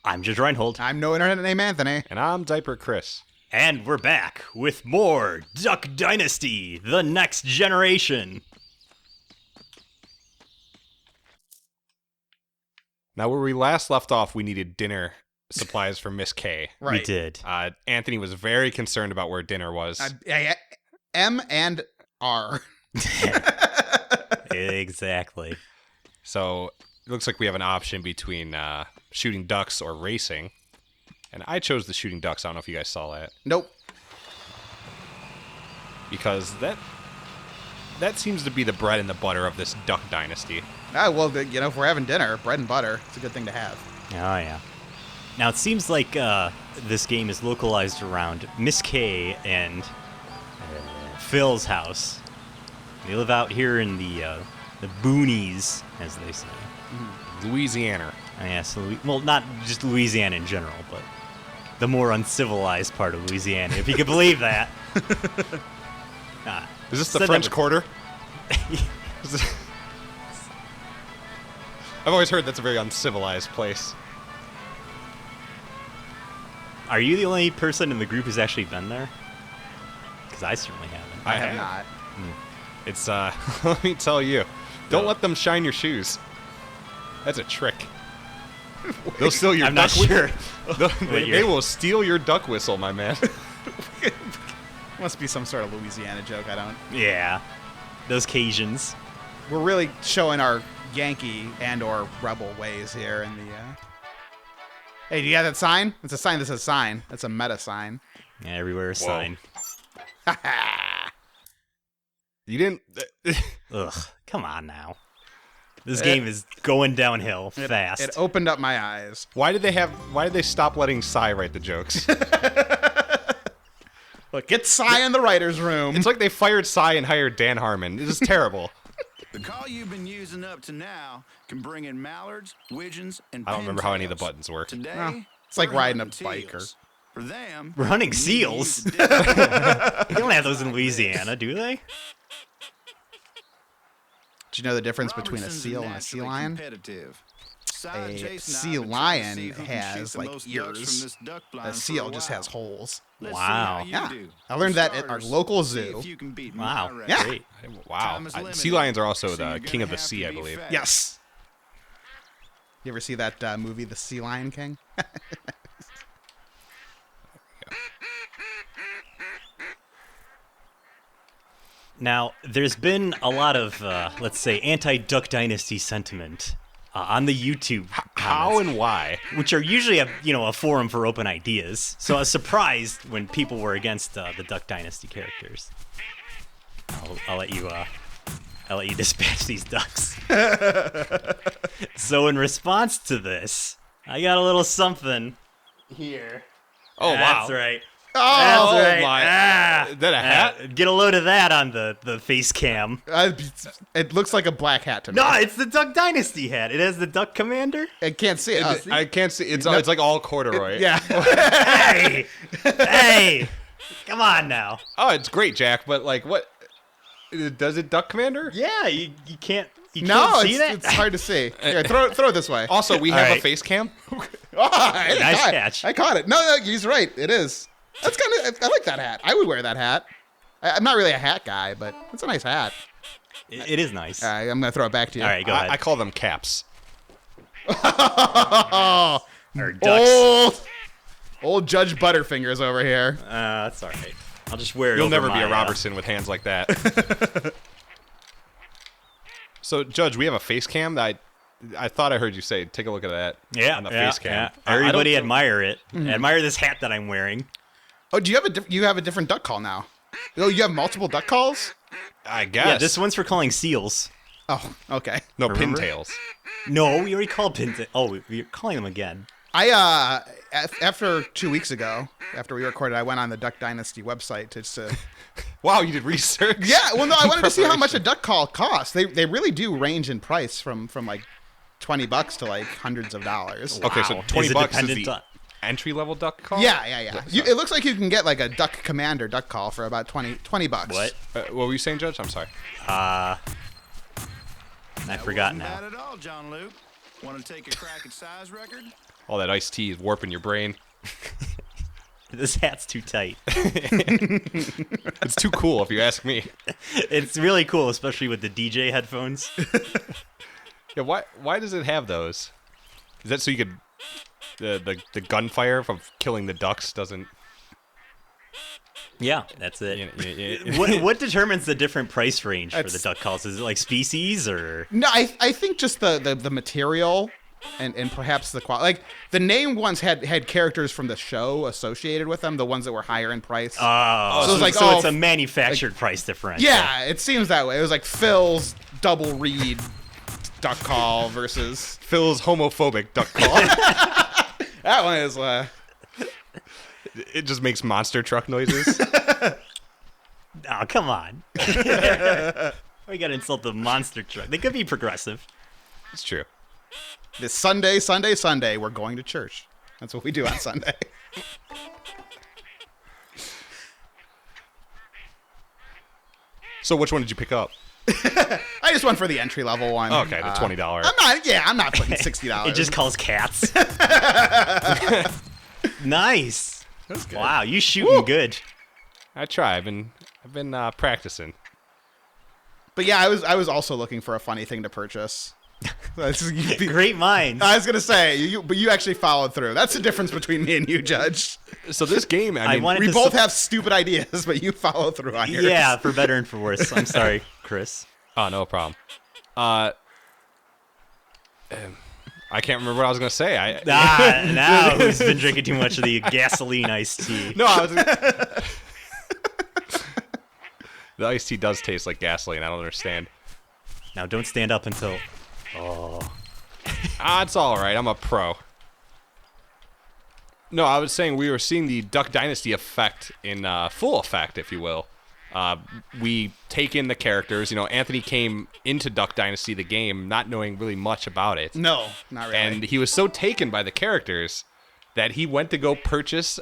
I'm Judge Reinhold. I'm no internet name Anthony. And I'm Diaper Chris. And we're back with more Duck Dynasty, the next generation. Now, where we last left off, we needed dinner supplies for Miss K. Right. We did. Anthony was very concerned about where dinner was. M and R. Exactly. So it looks like we have an option between shooting ducks or racing. And I chose the shooting ducks. I don't know if you guys saw that. Nope. Because that seems to be the bread and the butter of this Duck Dynasty. Well, if we're having dinner, bread and butter, it's a good thing to have. Oh, yeah. Now, it seems like this game is localized around Miss K and Phil's house. They live out here in the boonies, as they say. Louisiana. Yes, well, not just Louisiana in general, but the more uncivilized part of Louisiana, if you could believe that. Is this the French Quarter? I've always heard that's a very uncivilized place. Are you the only person in the group who's actually been there? Because I certainly haven't. I have not. It's, let me tell you, don't let them shine your shoes. That's a trick. They'll steal your I'm duck not sure. They will steal your duck whistle, my man. Must be some sort of Louisiana joke. I don't. Yeah. Those Cajuns. We're really showing our Yankee and/or rebel ways here in the. Hey, do you have that sign? It's a sign that says sign. That's a meta sign. Yeah, everywhere a sign. You didn't. Ugh, come on now. This game is going downhill fast. It opened up my eyes. Why did they stop letting Cy write the jokes? Look, get Cy in the writer's room. It's like they fired Cy and hired Dan Harmon. This is terrible. The call you've been using up to now can bring in mallards, widgeons, and I don't remember how any of the pintails. buttons work. Today, Well, it's like we're riding a hunting bike or- seals. For them, Running you need to seals? use a different- They don't have those in Louisiana, do they? Do you know the difference between a Robertson's seal and a naturally sea lion? competitive. Si, A Jason, and I sea have been trying to lion see who can has, shoot the like, most ducks ears. from this duck blind A for seal a just while. has holes. Let's Wow. see how you Yeah. do. I learned For that at our starters, local see zoo. if you can beat me. Wow. I reckon. Yeah. Wow. Time is Sea limited, lions are also so the you're king gonna of the have to sea, I be believe. fast. Yes. You ever see that movie, The Sea Lion King? Now, there's been a lot of, let's say, anti-Duck Dynasty sentiment on the YouTube How comments, and why? which are usually a forum for open ideas. So I was surprised when people were against the Duck Dynasty characters. I'll let you dispatch these ducks. So in response to this, I got a little something here. Oh, That's wow. right. Oh, That's right. my. Ah. Is that a hat? Get a load of that on the face cam. it looks like a black hat to me. No, it's the Duck Dynasty hat. It has the Duck Commander. I can't see it. I can't see. It's like all corduroy. Yeah. Hey, hey, come on now. Oh, it's great, Jack. But like, what? Does it Duck Commander? Yeah, you can't. You No, can't see that. it's hard to see. Here, throw it this way. Also, we All have right. a face cam. Oh, I Nice caught it. catch. I caught it. No, he's right. It is. That's kind of. I like that hat. I would wear that hat. I'm not really a hat guy, but it's a nice hat. It is nice. All right, I'm gonna throw it back to you. All right, go ahead. I call them caps. Oh, Or ducks. old Judge Butterfingers over here. That's all right. I'll just wear it. You'll over never be my, a Robertson with hands like that. So, Judge, we have a face cam that I thought I heard you say. Take a look at that. Yeah, on the yeah, face cam. yeah. I don't Everybody know- admire it. Admire this hat that I'm wearing. Oh, do you have a different duck call now? Oh, you have multiple duck calls? I guess. Yeah, this one's for calling seals. Oh, okay. No Remember? pintails. No, we already called pintails. Oh, we're calling them again. I after 2 weeks ago, after we recorded, I went on the Duck Dynasty website to. Wow, you did research. Yeah, well, no, I wanted to see how much a Preparation. duck call costs. They really do range in price from like $20 to like hundreds of dollars. Okay, so Wow. $20 Is it is dependent the on- entry-level duck call? Yeah. It looks like you can get like a Duck Commander duck call for about $20. What? What were you saying, Judge? I'm sorry. I forgot Wasn't now. bad at all, John Luke. Want to take a crack at size record? All that iced tea is warping your brain. This hat's too tight. It's too cool, if you ask me. It's really cool, especially with the DJ headphones. Yeah, why does it have those? Is that so you could the gunfire from killing the ducks doesn't? Yeah, that's it. Yeah. What determines the different price range for the duck calls? Is it like species or? No, I think just the material and perhaps the quality. Like the named ones had characters from the show associated with them. The ones that were higher in price. Oh, So it's like, so oh, it's a manufactured price difference. Yeah, it seems that way. It was like Phil's double reed duck call versus Phil's homophobic duck call. that one is. It just makes monster truck noises. Oh, come on. We gotta insult the monster truck. They could be progressive. It's true. This Sunday, we're going to church. That's what we do on Sunday. So which one did you pick up? I just went for the entry level one. Okay, the $20. I'm not putting $60. It just calls cats. Nice. That's good. Wow, you shooting good. I try. I've been practicing. But yeah, I was also looking for a funny thing to purchase. Great minds. I was gonna say, but you actually followed through. That's the difference between me and you, Judge. So this game, I mean, wanted We to both have stupid ideas, but you follow through on yours. Yeah, for better and for worse. I'm sorry, Chris. oh, no problem. I can't remember what I was gonna say. Now who's been drinking too much of the gasoline iced tea? No, I was. The iced tea does taste like gasoline. I don't understand. Now don't stand up until. Oh. It's all right. I'm a pro. No, I was saying we were seeing the Duck Dynasty effect in full effect, if you will. We take in the characters. You know, Anthony came into Duck Dynasty, the game, not knowing really much about it. No, not really. And he was so taken by the characters that he went to go purchase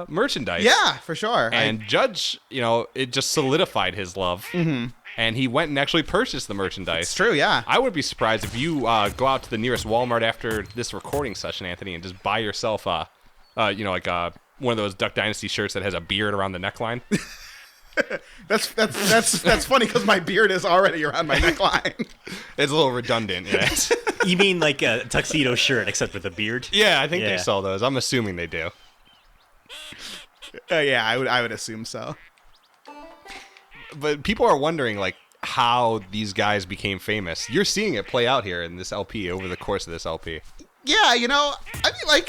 merchandise. Yeah, for sure. And Judge, you know, it just solidified his love. Mm-hmm. And he went and actually purchased the merchandise. It's true, yeah. I would be surprised if you go out to the nearest Walmart after this recording session, Anthony, and just buy yourself, one of those Duck Dynasty shirts that has a beard around the neckline. That's funny because my beard is already around my neckline. It's a little redundant, yeah. You mean like a tuxedo shirt except with a beard? Yeah, I think they Yeah. sell those. I'm assuming they do. Yeah, I would assume so. But people are wondering, like, how these guys became famous. You're seeing it play out here in this LP over the course of this LP. Yeah, you know, I mean, like,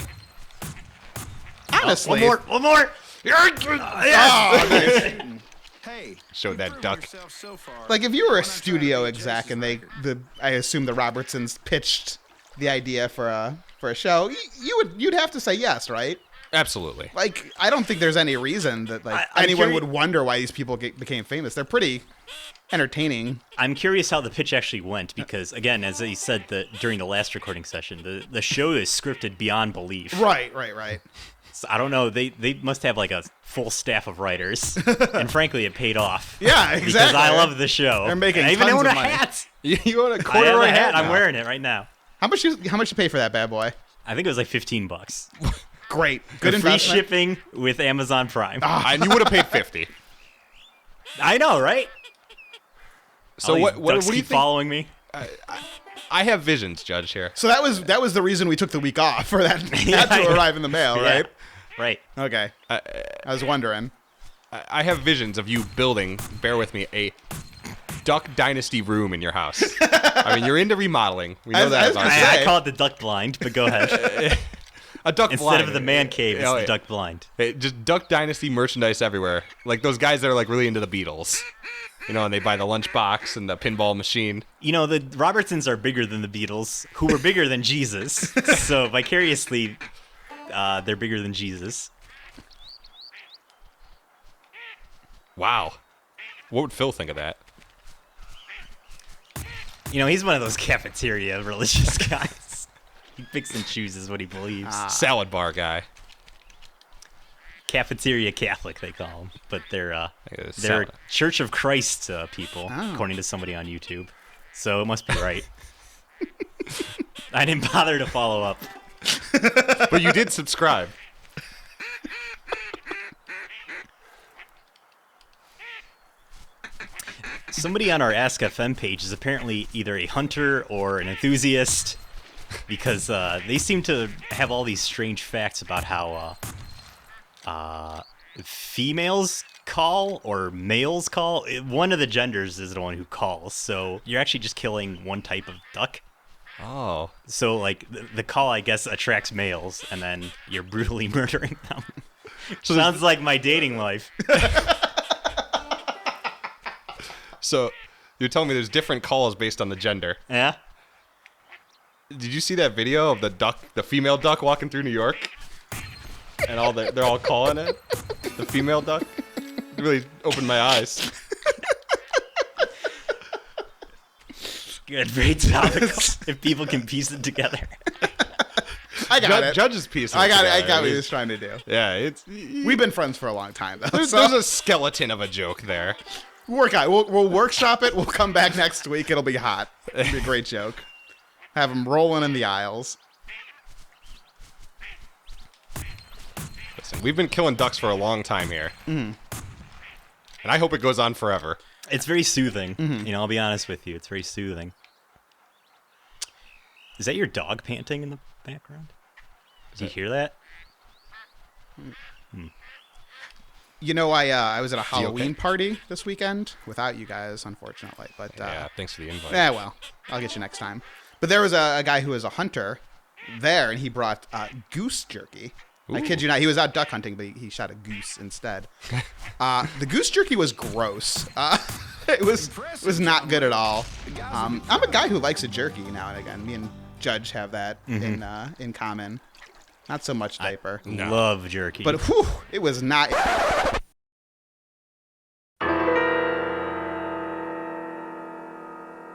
honestly. One more. Oh, nice. Hey, Showed that you've duck. proven yourself so far. Like, if you were Why a not try studio to beat exec Jesse's and record? I assume the Robertsons pitched the idea for a show, you'd have to say yes, right? Absolutely. Like, I don't think there's any reason that I'm anyone curi- would wonder why these people became famous. They're pretty entertaining. I'm curious how the pitch actually went because, again, as he said during the last recording session, the show is scripted beyond belief. Right. So I don't know. They must have like a full staff of writers, and frankly, it paid off. Yeah, Because exactly. I love the show. They're making I even tons own of a money. hat. You own a I have corduroy a hat. now. I'm wearing it right now. How much you pay for that bad boy? I think it was like $15. Great. Good Good free investment. shipping with Amazon Prime. And you would have paid 50. I know, right? So All what these do ducks you keep think? following me? I have visions, Judge, here. So that was the reason we took the week off for that hat Yeah. to arrive in the mail, Yeah. right? Right. Okay. I was wondering. I have visions of you building, bear with me, a Duck Dynasty room in your house. I mean, you're into remodeling. We know I that was about gonna you. say. I call it the duck blind, but go ahead. A duck Instead blind. of the man cave, it's Oh, the yeah. duck blind. Hey, just Duck Dynasty merchandise everywhere. Like those guys that are like really into the Beatles. You know, and they buy the lunchbox and the pinball machine. You know, the Robertsons are bigger than the Beatles, who were bigger than Jesus. So vicariously, they're bigger than Jesus. Wow. What would Phil think of that? You know, he's one of those cafeteria religious guys. He picks and chooses what he believes. Salad bar guy. Cafeteria Catholic, they call them, but they're salad. Church of Christ people, Oh. according to somebody on YouTube. So it must be right. I didn't bother to follow up. But you did subscribe. Somebody on our Ask FM page is apparently either a hunter or an enthusiast, because they seem to have all these strange facts about how females call or males call. One of the genders is the one who calls, so you're actually just killing one type of duck. Oh. So, like, the call, I guess, attracts males, and then you're brutally murdering them. Sounds like my dating life. So, you're telling me there's different calls based on the gender. Yeah? Did you see that video of the female duck walking through New York? And they're all calling it? The female duck? It really opened my eyes. Good, great topics. If people can piece it together. I got it. Judge's piece. I got it. I got what he was trying to do. Yeah, We've been friends for a long time, though. there's a skeleton of a joke there. We'll workshop it. We'll come back next week. It'll be hot. It'll be a great joke. Have them rolling in the aisles. Listen, we've been killing ducks for a long time here. And I hope it goes on forever. It's very soothing. You know, I'll be honest with you. It's very soothing. Is that your dog panting in the background? Did you hear that? You know, I was at a he okay? Halloween party this weekend without you guys, unfortunately. But Yeah, thanks for the invite. yeah, well, I'll get you next time. But there was a guy who was a hunter there, and he brought goose jerky. I kid you not. He was out duck hunting, but he shot a goose instead. The goose jerky was gross. It was not good at all. I'm a guy who likes a jerky now and again. Me and Judge have that in common. Not so much diaper. Love jerky. But whew, it was not.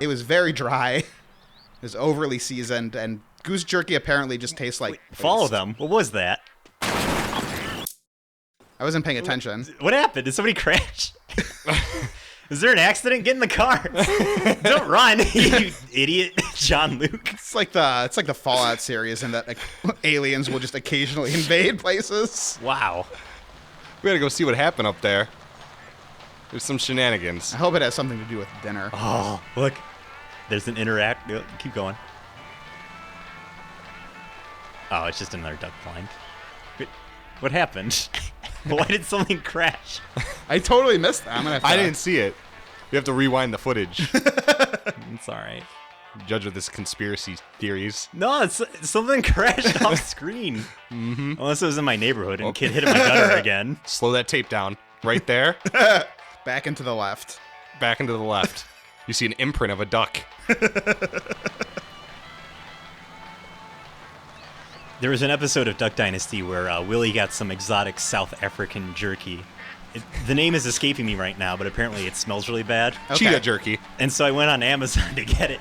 It was very dry. It was overly seasoned, and goose jerky apparently just tastes like Follow paste. them. What was that? I wasn't paying attention. What happened? Did somebody crash? Is there an accident? Get in the car. Don't run, you idiot, John Luke. It's like the Fallout series, and that like, aliens will just occasionally invade places. Wow. We gotta go see what happened up there. There's some shenanigans. I hope it has something to do with dinner. Oh, look. There's an interact. Keep going. Oh, it's just another duck blind. What happened? Why did something crash? I totally missed that. I'm gonna have to, I didn't see it. You have to rewind the footage. It's all right. Judge with this conspiracy theories. No, something crashed off screen. Unless it was in my neighborhood and a kid hit it in my gutter again. Slow that tape down. Right there. back into the left. Back into the left. You see an imprint of a duck. There was an episode of Duck Dynasty where Willie got some exotic South African jerky. The name is escaping me right now, but apparently it smells really bad. Okay. Cheetah jerky. And so I went on Amazon to get it.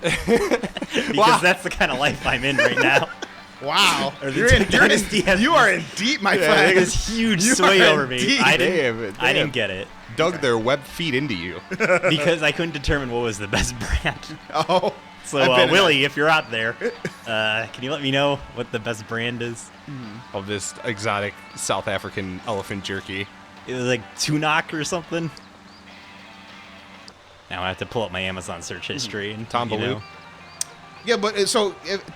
Because Wow. that's the kind of life I'm in right now. Wow. Or the Dynasty has you are in deep, my I friend. think this huge You sway are over me. deep. I Damn. didn't get it Dug their web feet into you. because I couldn't determine what was the best brand. Oh. So I've been in Willie, if you're out there, can you let me know what the best brand is? Of this exotic South African elephant jerky. It was like Tunak or something. Now I have to pull up my Amazon search history and Tom you know. Baloo? Yeah, but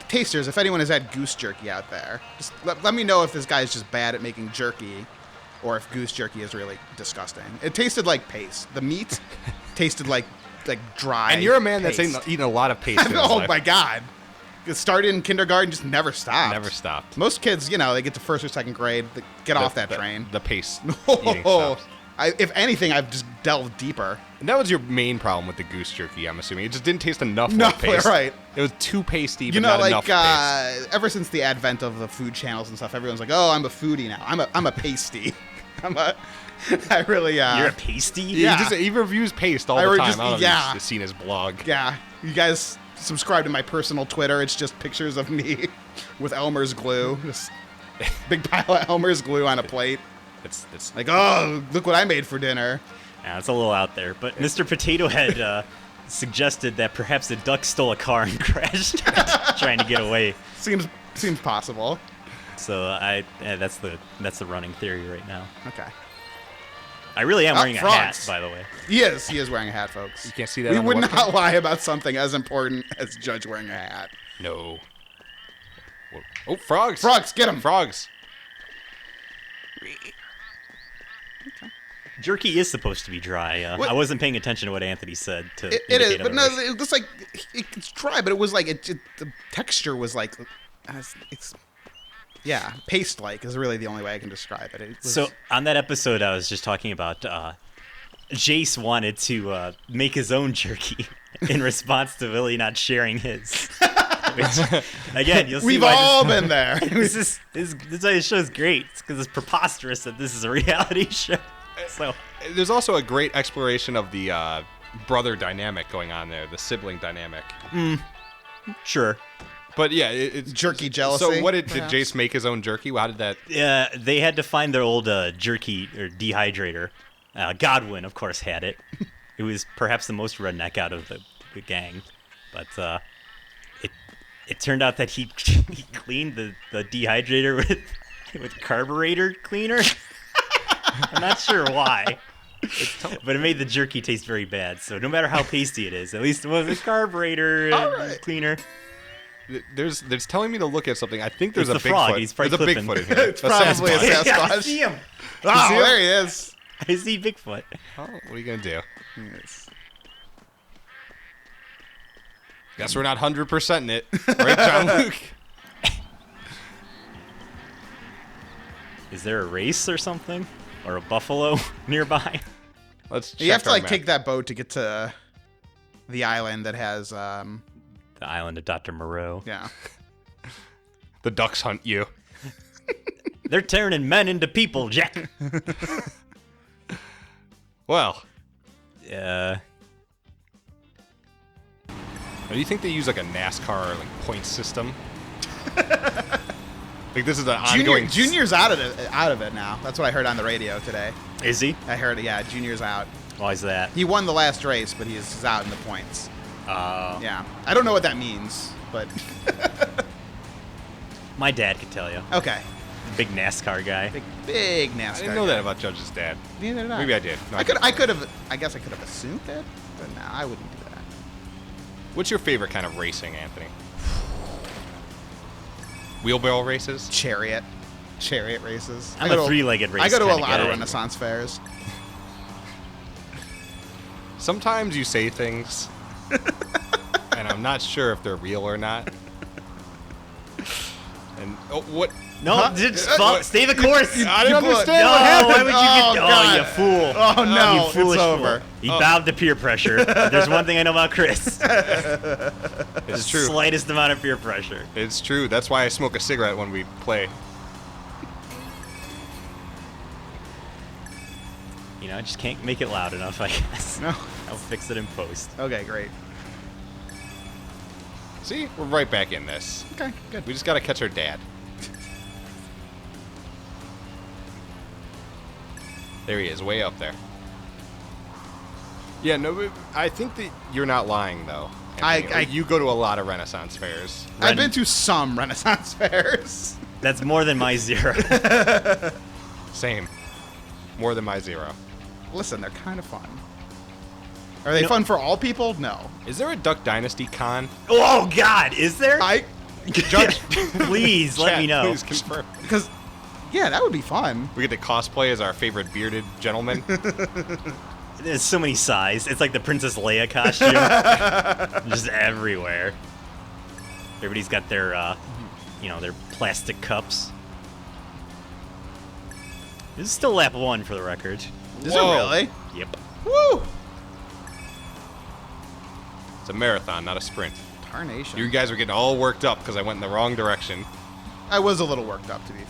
tasters, if anyone has had goose jerky out there, just let me know if this guy's just bad at making jerky or if goose jerky is really disgusting. It tasted like paste. The meat tasted like dry. And you're a man that's paste. eaten a lot of paste in his Oh life. my god. It started in kindergarten, just never stopped. Never stopped. Most kids, they get to first or second grade, they get off that train. The paste eating Oh, stops. if anything, I've just delved deeper. And that was your main problem with the goose jerky, I'm assuming. It just didn't taste enough No, like paste. right. It was too pasty, but You know, not like enough paste. ever since the advent of the food channels and stuff, everyone's like, "Oh, I'm a foodie now. I'm a pasty. I really You're a pasty? Yeah. He reviews paste all I the were time. just- I don't know yeah. if you've seen his blog. Yeah, you guys subscribe to my personal Twitter. It's just pictures of me with Elmer's glue. Just big pile of Elmer's glue on a plate. It's Like, oh, look what I made for dinner. Yeah, it's a little out there. But Mr. Potato Head suggested that perhaps a duck stole a car and crashed trying to get away. Seems Seems possible. So that's the running theory right now. Okay. I really am wearing a hat, frogs. by the way. He is wearing a hat, folks. You can't see that We on the would webcam? not lie about something as important as Judge wearing a hat. No. Oh, frogs. Frogs, get him. Frogs. Jerky is supposed to be dry. What? I wasn't paying attention to what Anthony said. It is, but no, it looks like it's dry, but it was like the texture was like it's yeah, paste-like is really the only way I can describe it. It was, So on that episode, I was just talking about Jace wanted to make his own jerky in response to Billy not sharing his. Which, again, you'll see we've why all been there. this is why this show's great. It's because it's preposterous that this is a reality show. So There's also a great exploration of the brother dynamic going on there, the sibling dynamic. sure. But yeah, it's Jerky jealousy. So what did perhaps? Jace make his own jerky? How did that? They had to find their old jerky or dehydrator. Godwin, of course, had it. It was perhaps the most redneck out of the gang, but it turned out that he cleaned the dehydrator with carburetor cleaner. I'm not sure why, but it made the jerky taste very bad. So no matter how pasty it is, at least it was a carburetor right. cleaner. There's telling me to look at something. I think there's It's a the frog. Bigfoot. He's probably There's a clipping. Bigfoot in here. It's probably a Sasquatch. Sasquatch. I see him. Oh, see him? there he is. I see Bigfoot. Oh, what are you gonna do? Yes. Guess we're not 100%ing it, right, John Luke? Is there a race or something? Or a buffalo nearby? Let's. Check You have to our like map. take that boat to get to the island that has The island of Dr. Moreau. yeah. The ducks hunt you. They're turning men into people, Jack. Well, Uh, do you think they use like a NASCAR like point system? Like this is an ongoing. Junior's out of it now. That's what I heard on the radio today. is he? I heard yeah, Junior's out. Why is that? He won the last race, but he's out in the points. Uh, Yeah. I don't know what that means, but My dad could tell you. okay. Big NASCAR guy. Big NASCAR. I didn't know that about Judge's dad. Neither did I. Maybe I did. No, I didn't. could have. I guess I could have assumed it, but no, I wouldn't do that. What's your favorite kind of racing, Anthony? Wheelbarrow races? Chariot races. I'm I go a to- three-legged race I go to a kinda lot of guy. Renaissance fairs. Sometimes you say things, and I'm not sure if they're real or not. And oh, what? No, Huh? stay the course. I didn't blew it. understand No, what happened. why would you get? Oh, Oh, God. you fool! Oh, no, you foolish it's fool. over. He bowed to peer pressure. There's one thing I know about Chris: It's true. slightest amount of peer pressure. It's true. That's why I smoke a cigarette when we play. You know, I just can't make it loud enough. I guess. No. I'll fix it in post. Okay, great. See, we're right back in this. Okay, good. We just gotta catch our dad. There he is, way up there. Yeah, no, but I think that you're not lying though. Anthony. You go to a lot of Renaissance fairs. I've been to some Renaissance fairs. That's more than my 0. Same. More than my 0. Listen, they're kind of fun. Are they No. fun for all people? No. Is there a Duck Dynasty con? Oh God, is there? Judge, Please let Chat, me know. Please confirm. Because, yeah, that would be fun. We get to cosplay as our favorite bearded gentleman. There's so many size. It's like the Princess Leia costume, just everywhere. Everybody's got their, their plastic cups. This is still lap 1 for the record. Is Whoa. it really? Yep. Woo! It's a marathon, not a sprint. Tarnation. You guys are getting all worked up because I went in the wrong direction. I was a little worked up, to be fair.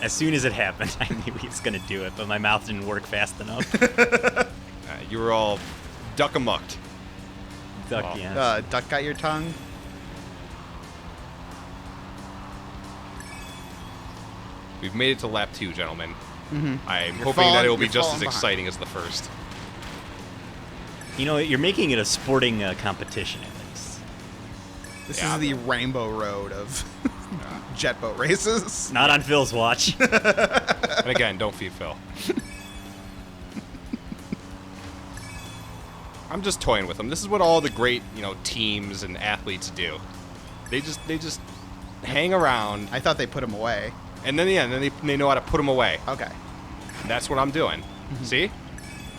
As soon as it happened, I knew he was gonna do it, but my mouth didn't work fast enough. You were all duck-amucked. Duck, Oh. yeah. Duck got your tongue? We've made it to lap 2, gentlemen. Mm-hmm. I'm You're hoping that it will falling- be you're just as falling behind. exciting as the first. You know, you're making it a sporting competition at least. This Yeah. is the Rainbow Road of jet boat races. Not on Phil's watch. And again, don't feed Phil. I'm just toying with them. This is what all the great, teams and athletes do. They just hang around, I thought they put him away. and then they know how to put them away. Okay. That's what I'm doing. See?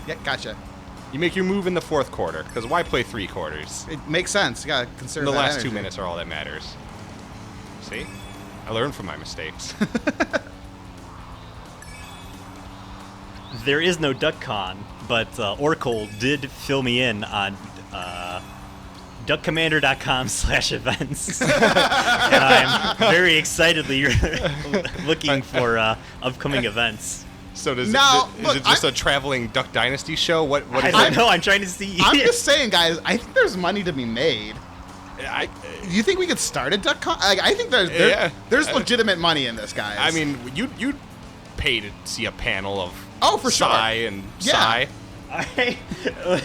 Yeah, gotcha. You make your move in the fourth quarter, because why play 3 quarters? It makes sense. You gotta consider The that last energy. 2 minutes are all that matters. See? I learned from my mistakes. There is no DuckCon, but Oracle did fill me in on duckcommander.com/events. And I'm very excitedly looking for upcoming events. So is Now, it look, just a traveling Duck Dynasty show? What I is don't it? know. I'm trying to see. I'm just saying, guys. I think there's money to be made. I Do you think we could start a DuckCon? I think Yeah. there's legitimate money in this, guys. mean, you'd pay to see a panel of Oh, for sure. Psy and Yeah. Psy. Alright,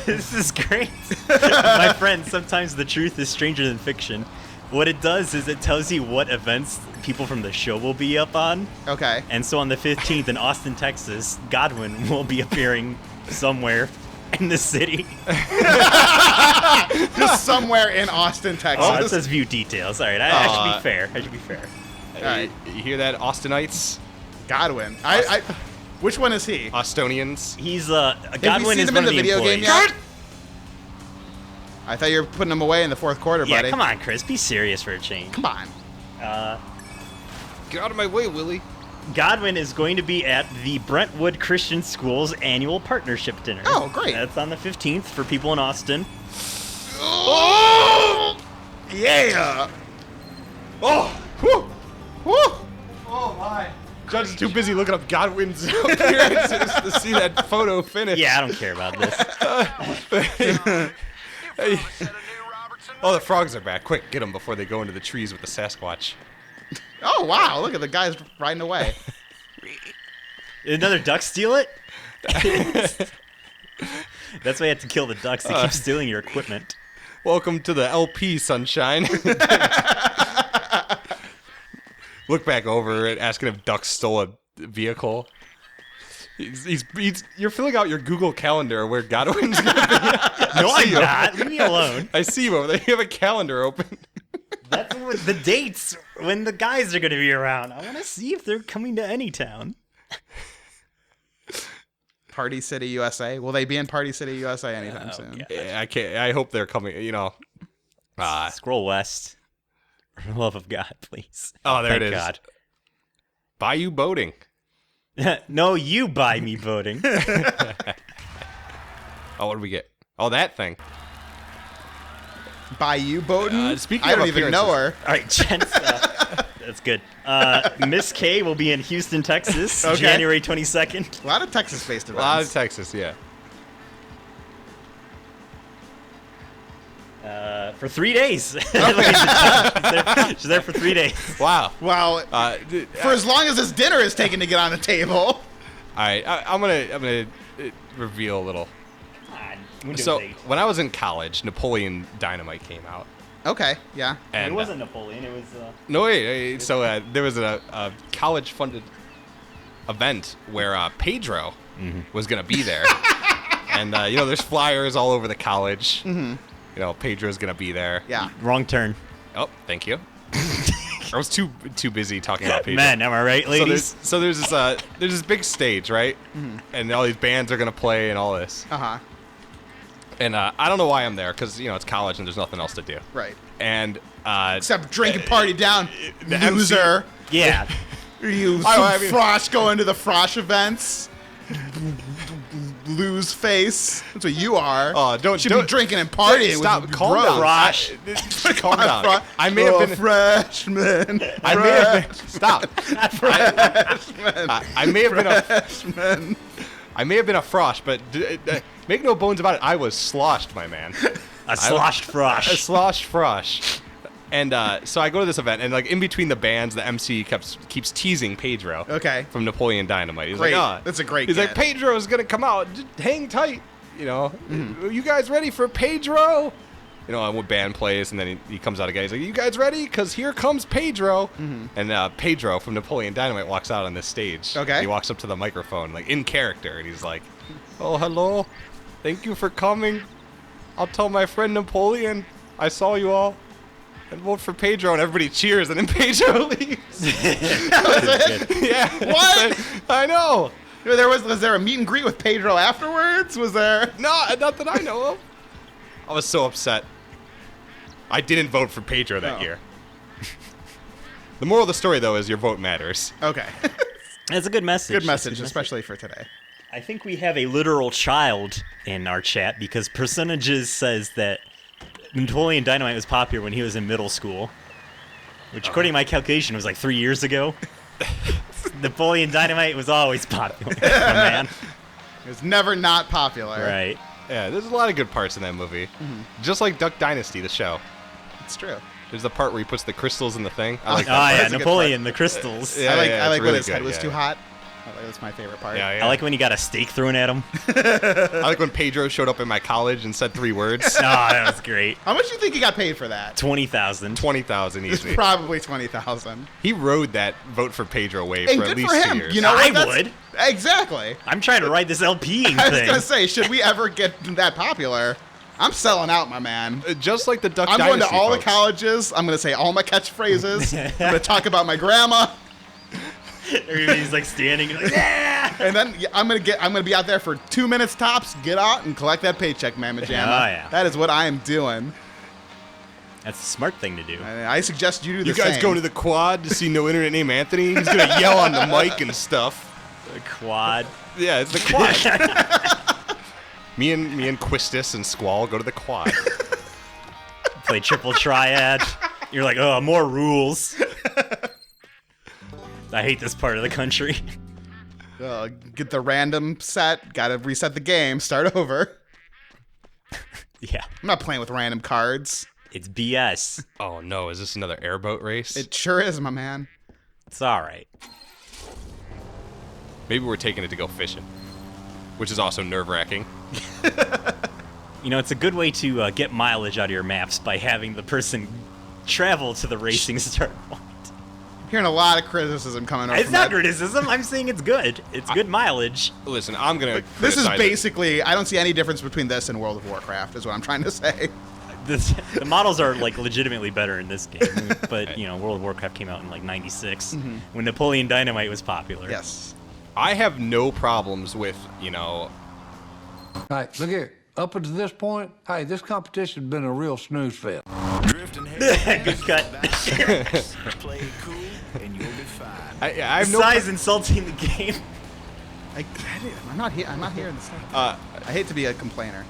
this is great. My friend, sometimes the truth is stranger than fiction. What it does is it tells you what events people from the show will be up on. okay. And so on the 15th in Austin, Texas, Godwin will be appearing somewhere in the city. Just somewhere in Austin, Texas. Oh, it says view details. Alright, I should be fair. I should be fair. All right. You hear that, Austinites? Godwin. Which one is he? Austonians? He's Have you Godwin seen is him one in of the the video game employees. yet? I thought you were putting him away in the fourth quarter, Yeah, buddy. come on, Chris. Be serious for a change. Come on. Get out of my way, Willie. Godwin is going to be at the Brentwood Christian School's annual partnership dinner. Oh, great. That's on the 15th for people in Austin. Oh! Yeah! Oh! Whew! Woo! Judge is too busy looking up Godwin's appearances to see that photo finish. Yeah, I don't care about this. Hey. Oh, the frogs are back. Quick, get them before they go into the trees with the Sasquatch. Oh, wow. Look at the guys riding away. Did another duck steal it? That's why you have to kill the ducks. They keep stealing your equipment. Welcome to the LP, sunshine. Look back over it, asking if ducks stole a vehicle. You're filling out your Google Calendar where Godwin's gonna be. No, I'm not. Leave me alone. I see you over there. You have a calendar open. That's what the dates when the guys are going to be around. I want to see if they're coming to any town. Party City, USA. Will they be in Party City, USA anytime soon? yeah. Yeah, I can't. I hope they're coming. Scroll west. For the love of God, please. Oh, there Thank it is. God. Bayou boating. No, you buy me voting. Oh, what did we get? Oh, that thing. Bayou boating? Speaking I of don't even know her. All right, gents. That's good. Miss K will be in Houston, Texas, Okay. January 22nd. A lot of Texas-based A lot of events. Texas, yeah. For 3 days. She's there for 3 days. Wow. Well, for as long as this dinner is taken to get on the table. All right, I'm gonna reveal a little. So when I was in college, Napoleon Dynamite came out. Okay, yeah. it And wasn't Napoleon. It was. no wait. So there was a college-funded event where Pedro was gonna be there, and there's flyers all over the college. Mm-hmm. Pedro's gonna be there. Yeah. Wrong turn. Oh, thank you. I was too busy talking about Pedro. Men, am I right, ladies? So there's this big stage, right? Mm-hmm. And all these bands are gonna play and all this. Uh-huh. And I don't know why I'm there because it's college and there's nothing else to do. Right. And Except drink and party down, the MC loser. Yeah. You I mean- frosh going to the frosh events. Lose face. That's what you are. Oh, don't- Should don't- be drinking and partying. Stop. with Calm bros. down. Frosh. Calm down. I may have been. freshman. I may have been. Stop. I may have been a. Freshman. I may have been a frosh, but make no bones about it. I was sloshed, my man. A sloshed A frosh. sloshed frosh. And so I go to this event, and like in between the bands, the MC keeps teasing Pedro. Okay. From Napoleon Dynamite. He's Great. like, That's a great He's like, get. Pedro's gonna come out. Just hang tight. You guys ready for Pedro? you know, when band plays, and then he comes out again. He's like, "You guys ready? Because here comes Pedro." And Pedro from Napoleon Dynamite walks out on this stage. Okay. He walks up to the microphone, like in character, and he's like, "Oh, hello. Thank you for coming. I'll tell my friend Napoleon I saw you all. And vote for Pedro," and everybody cheers, and then Pedro leaves. Yeah. What? I know. Was there a meet and greet with Pedro afterwards? Was there? No, not that I know of. I was so upset. I didn't vote for Pedro that Oh. year. The moral of the story, though, is your vote matters. Okay. That's a good message. Good message, especially for today. I think we have a literal child in our chat because Percentages says that Napoleon Dynamite was popular when he was in middle school, which, according to my calculation, was like 3 years ago. Napoleon Dynamite was always popular, my man. It was never not popular. Right. Yeah, there's a lot of good parts in that movie. Just like Duck Dynasty, the show. It's true. There's the part where he puts the crystals in the thing. I Oh, like Oh, that part. yeah, That's a good Napoleon, the crystals. Yeah, I like it's when really his head good, was yeah. too hot. That's my favorite part. Yeah, yeah. I like when he got a steak thrown at him. I like when Pedro showed up in my college and said 3 words. Oh, that was great. How much do you think he got paid for that? 20,000. 20,000 It's easy. probably 20,000. He rode that vote for Pedro wave And for at good least for 2 him. years. You know I what? That's- would. Exactly. I'm trying to ride this LPing I was thing. gonna say, should we ever get that popular? I'm selling out, my man. Just like the Duck I'm Dynasty going to all folks. the colleges. I'm gonna say all my catchphrases. I'm gonna talk about my grandma, Everybody's like standing and like, yeah! and then I'm gonna be out there for 2 minutes tops. Get out and collect that paycheck, Mama Jamma. Oh, yeah. That is what I am doing. That's the smart thing to do. I suggest you do the You guys same. go to the quad to see No Internet Named Anthony? He's going to yell on the mic and stuff. The quad. Yeah, it's the quad. me and Quistis and Squall go to the quad. Play triple triad. You're like, oh, more rules. I hate this part of the country. Get the random set. Gotta reset the game. Start over. Yeah, I'm not playing with random cards. it's BS. Oh no, is this another airboat race? It sure is, my man. It's all right. Maybe we're taking it to go fishing, which is also nerve-wracking. You know, it's a good way to get mileage out of your maps by having the person travel to the racing start point. I'm hearing a lot of criticism coming up. It's from not that. criticism. I'm saying it's good. It's good mileage. Listen, I'm going to This is basically, I don't see any difference between this and World of Warcraft, is what I'm trying to say. The models are like legitimately better in this game, but you know, World of Warcraft came out in like '96 when Napoleon Dynamite was popular. Yes. I have no problems with, you know, Hey, look here. Up until this point, hey, this competition's been a real snooze fest. Drifting head Good cut. play it cool, and you'll be fine. I have no Size insulting the game. I'm not here. I'm not hearing this. I hate to be a complainer.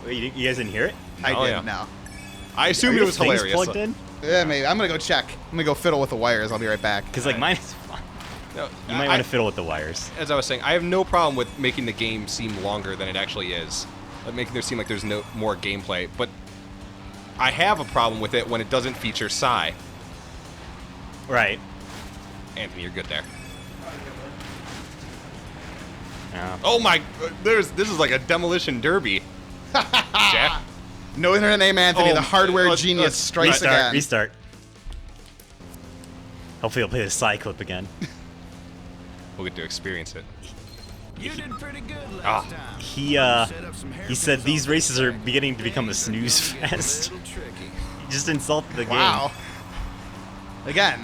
Wait, you guys didn't hear it? I Oh, didn't yeah. know. I assumed Are it your was things hilarious. plugged in? Yeah, maybe. I'm gonna go check. I'm gonna go fiddle with the wires. I'll be right back. Because like mine is fine. No, You might want to fiddle with the wires. As I was saying, I have no problem with making the game seem longer than it actually is, like making there seem like there's no more gameplay. But I have a problem with it when it doesn't feature Psy. Right. Anthony, you're good there. Yeah. Oh my! This is like a demolition derby. Jack. No internet name, Anthony. Oh, the hardware let's- genius let's strikes Restart. again. Restart. Hopefully, I'll play the side clip again. We'll get to experience it. You did pretty good Ah. last time. He said these races are beginning to become a snooze fest. Little tricky. He just insulted the game. Wow. Again.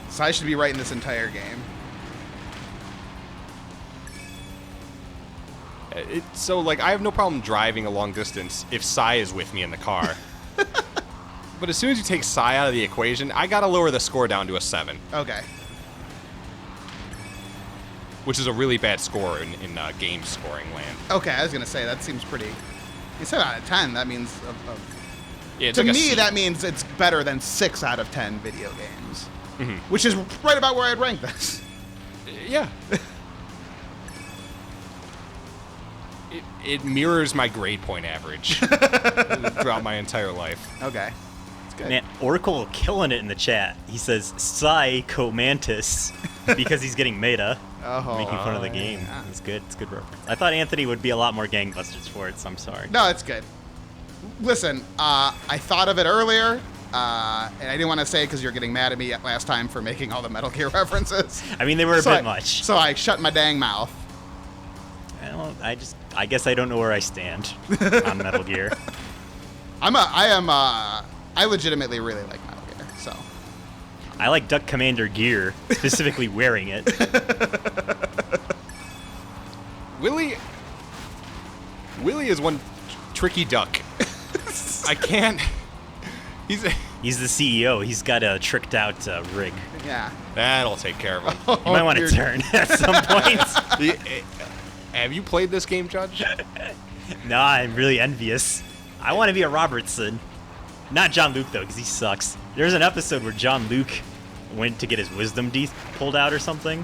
So I should be right in this entire game. So like, I have no problem driving a long distance if Psy is with me in the car. But as soon as you take Psy out of the equation, I gotta lower the score down to a 7, Okay. which is a really bad score in game scoring land. Okay, I was gonna say that seems pretty. You said out of 10. That means Yeah, it's to like a me C. that means it's better than 6 out of 10 video games, Mm-hmm. which is right about where I'd rank this. Yeah. It mirrors my grade point average throughout my entire life. Okay. It's good. Man, Oracle killing it in the chat. He says Psycho Mantis because he's getting meta, Oh. making fun of the game. It's good. It's a good reference. I thought Anthony would be a lot more gangbusters for it, so I'm sorry. No, it's good. Listen, I thought of it earlier, and I didn't want to say it because you're getting mad at me last time for making all the Metal Gear references. I mean, they were a bit much. So I shut my dang mouth. Well, I guess I don't know where I stand on Metal Gear. I legitimately really like Metal Gear, so. I like Duck Commander gear, specifically wearing it. Willie is one tricky duck. I can't. He's the CEO. He's got a tricked out rig. Yeah. That'll take care of him. You might want to turn at some point. Have you played this game, Judge? No, I'm really envious. I want to be a Robertson. Not John Luke, though, because he sucks. There's an episode where John Luke went to get his wisdom teeth pulled out or something,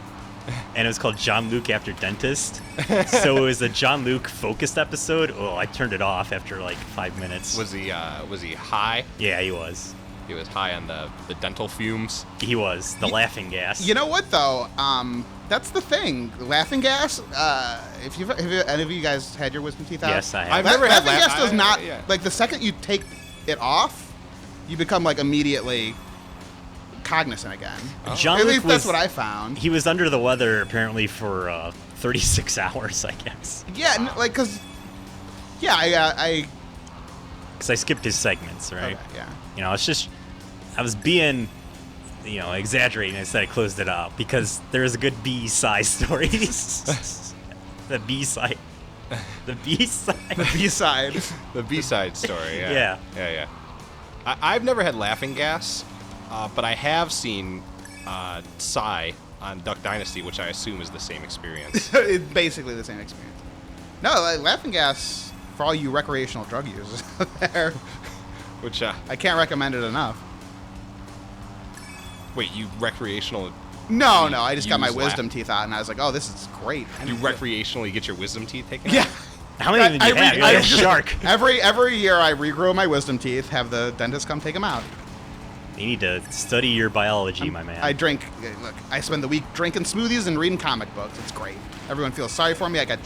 and it was called John Luke After Dentist. So it was a John Luke focused episode. Oh, I turned it off after like 5 minutes. Was he high? Yeah, he was. He was high on the dental fumes. He was. The laughing gas. You know what, though? That's the thing. Laughing gas, have any of you guys had your wisdom teeth out? Yes, I have. I've never had laughing gas does not, yeah. like, the second you take it off, you become, like, immediately cognizant again. John At Luke least that's was- what I found. He was under the weather apparently for 36 hours, I guess. Yeah, because I Because I skipped his segments, right? okay, yeah. You know, it's just, I was being, exaggerating. I said I closed it up because there is a good B-side story. The B-side. The B-side. B-side. The B-side story. Yeah. Yeah. I've never had laughing gas, but I have seen Psy on Duck Dynasty, which I assume is the same experience. It's basically the same experience. No, like, laughing gas for all you recreational drug users out there. Which I can't recommend it enough. wait, you recreational? No, I just got my use wisdom teeth out, and I was like, oh, this is great. You recreationally get your wisdom teeth taken out? Yeah. How many did you have? You're like a shark. Every year I regrow my wisdom teeth, have the dentist come take them out. You need to study your biology, my man. I drink, look, I spend the week drinking smoothies and reading comic books. It's great. Everyone feels sorry for me. I got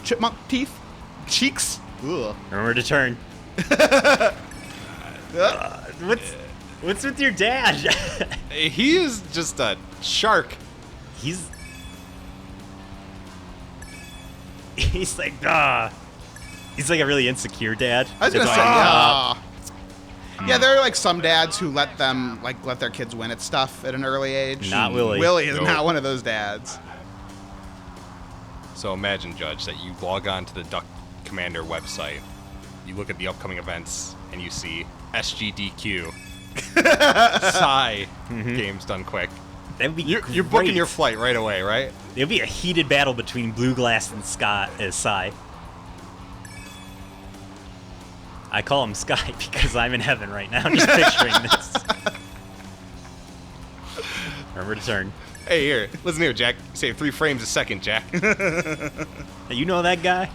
chipmunk teeth, cheeks. Ugh. Remember to turn. What's with your dad? He is just a shark. He's like, he's like a really insecure dad. I was gonna It's say, like, yeah, there are like some dads who let their kids win at stuff at an early age. Not Willie. Willie is No. not one of those dads. So imagine, Judge, that you log on to the Duck Commander website, you look at the upcoming events, and you see SGDQ. Psy games done quick. That would be You're great. booking your flight right away, right? It would be a heated battle between Blue Glass and Psy. I call him Sky because I'm in heaven right now, just picturing this. Remember to turn. Hey, here, listen here, Jack. You save 3 frames a second, Jack. Hey, you know that guy?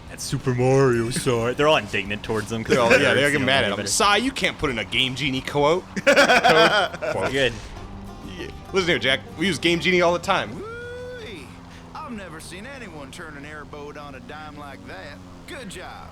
That's Super Mario Psy. They're all indignant towards him. They're They're getting mad at him. Psy, you can't put in a Game Genie quote. Good. Listen here, Jack. We use Game Genie all the time. Woo-wee. I've never seen anyone turn an airboat on a dime like that. Good job.